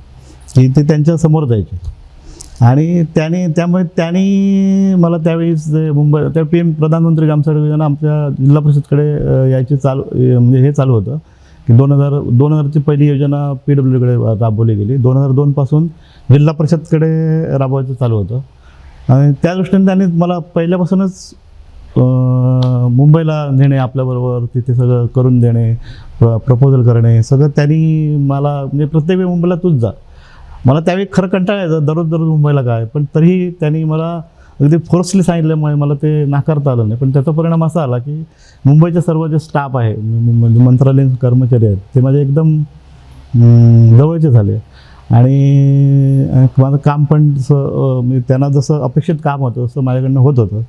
की ते त्यांच्या समोर जायचे. आणि त्यामुळे त्यांनी मला त्यावेळेस मुंबई त्या प्रधानमंत्री ग्रामसडक योजना आमच्या जिल्हा परिषदकडे यायची म्हणजे हे चालू होतं की 2000ची पहिली योजना PWकडे राबवली गेली. 2002 पासून जिल्हा परिषदकडे राबवायचं चालू होतं. आणि त्या दृष्टीने त्यांनी मला पहिल्यापासूनच मुंबईला नेणे, आपल्याबरोबर तिथे सगळं करून देणे, प्रपोजल करणे, सगळं त्यांनी मला म्हणजे प्रत्येक वेळी मुंबईला तूच जा. मला त्यावेळी खरं कंटाळा यायचं दररोज मुंबईला काय, पण तरीही त्यांनी मला अगदी फोर्सली सांगितल्यामुळे मला ते नाकारता आलं नाही. पण त्याचा परिणाम असा आला की मुंबईचे सर्व जे स्टाफ आहे म्हणजे मंत्रालयीन कर्मचारी आहेत ते माझे एकदम जवळचे झाले. आणि माझं काम पण म्हणजे त्यांना जसं अपेक्षित काम होतं तसं माझ्याकडनं होत होतं.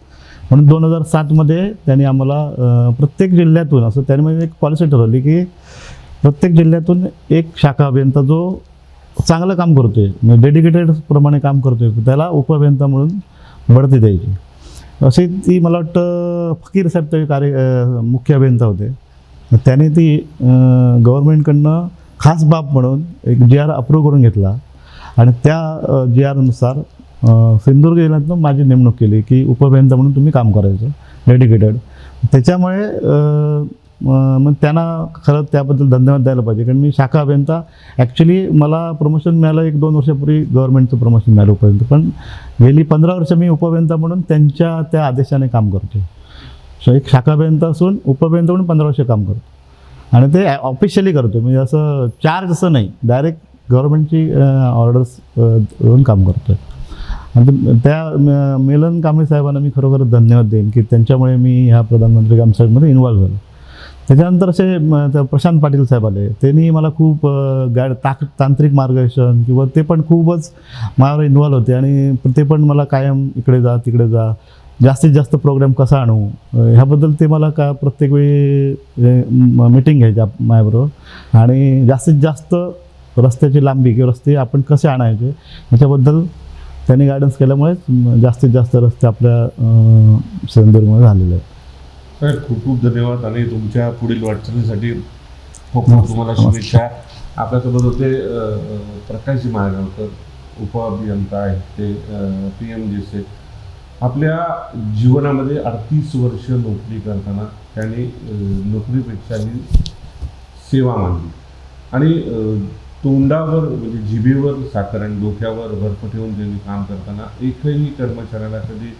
म्हणून 2007मध्ये त्यांनी आम्हाला प्रत्येक जिल्ह्यातून असं त्यांनी म्हणजे एक पॉलिसी ठरवली की प्रत्येक जिल्ह्यातून एक शाखा अभियंता जो चांगलं काम करतो आहे म्हणजे डेडिकेटेड प्रमाणे काम करतो आहे त्याला उपअभियंता म्हणून बढती द्यायची. अशी ती मला वाटतं फकीर साहेब ते मुख्य अभियंता होते. त्याने ती गव्हर्नमेंटकडनं खास बाब म्हणून एक GR अप्रूव्ह करून घेतला. आणि त्या GRनुसार सिंधुदुर्ग जिल्ह्यातून माझी नेमणूक केली की उपअभियंता म्हणून तुम्ही काम करायचं डेडिकेटेड. त्याच्यामुळे मग त्यांना खरं त्याबद्दल धन्यवाद द्यायला पाहिजे. कारण मी शाखा अभियंता ॲक्च्युली मला प्रमोशन मिळालं 1-2 वर्षापूर्वी गव्हर्नमेंटचं प्रमोशन मिळालं उपअभियंता, पण गेली 15 वर्ष मी उपअभियंता म्हणून त्यांच्या त्या आदेशाने काम करतो. सो एक शाखा अभियंता असून उपअभियंता म्हणून 15 वर्ष काम करतो. आणि ते ऑफिशियली करतो म्हणजे असं चार्ज असं नाही, डायरेक्ट गव्हर्नमेंटची ऑर्डर्स घेऊन काम करतो. आणि त्या मिलन कांबळे साहेबांना मी खरोखर धन्यवाद देईन की त्यांच्यामुळे मी ह्या प्रधानमंत्री ग्रामसडकमध्ये इन्व्हॉल्व झालो. त्याच्यानंतर असे प्रशांत पाटील साहेब आले, त्यांनी मला खूप तांत्रिक मार्गदर्शन किंवा ते पण खूपच माझ्यावर इन्व्हॉल्व होते. आणि ते पण मला कायम इकडे जा तिकडे जा, जास्तीत जास्त प्रोग्राम कसा आणू ह्याबद्दल ते मला प्रत्येक वेळी मीटिंग घ्यायच्या माझ्याबरोबर. आणि जास्तीत जास्त रस्त्याची लांबी किंवा रस्ते आपण कसे आणायचे ह्याच्याबद्दल त्यांनी गायडन्स केल्यामुळे जास्तीत जास्त रस्ते आपल्या सिंधुदुर्गमध्ये झालेले आहेत. सर खूप खूप धन्यवाद आणि तुमच्या पुढील वाटचालीसाठी खूप खूप तुम्हाला शुभेच्छा. आपल्यासोबत होते प्रकाश माळगावकर, उपअभियंता आहेत ते PMGचे. आपल्या जीवनामध्ये 38 वर्ष नोकरी करताना त्यांनी नोकरीपेक्षाही सेवा मानली. आणि तोंडावर म्हणजे जिभेवर साखर आणि डोक्यावर बर्फ ठेवून त्यांनी काम करताना एकही कर्मचाऱ्याला कधी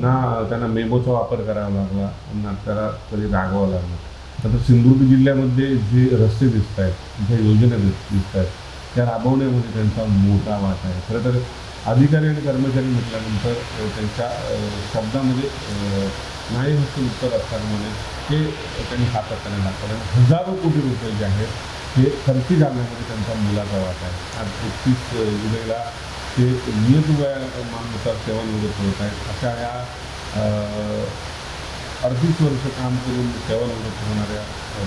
ना त्यांना मेमोचा वापर करावा लागला ना त्याला कधी रागवावं लागलं. तर सिंधुदुर्ग जिल्ह्यामध्ये जे रस्ते दिसत आहेत, ज्या योजना दिसत आहेत त्या राबवण्यामध्ये त्यांचा मोठा वाटा आहे. खरं तर अधिकारी आणि कर्मचारी म्हटल्यानंतर त्यांच्या शब्दामध्ये नाही हस्ते उत्तर असल्यामुळे ते त्यांनी सातत्याने दाखवलं. आणि हजारो कोटी रुपये जे आहेत हे खर्ची घालण्यामध्ये त्यांचा मोलाचा वाटा आहे. आज 31 जुलैला ते नियतमानुसार सेवानिवृत्त होत आहेत. अशा या 38 वर्ष काम करून सेवानिवृत्त होणाऱ्या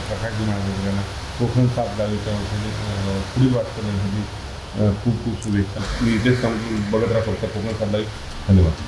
प्रकाशजी माळगावकरांना कोकणसाद लाईव्हच्या वतीने पुढील वाटचालीसाठी खूप खूप शुभेच्छा. मी इथेच सांगून बघत राहा फक्त कोकणसाद लाईव्ह. धन्यवाद.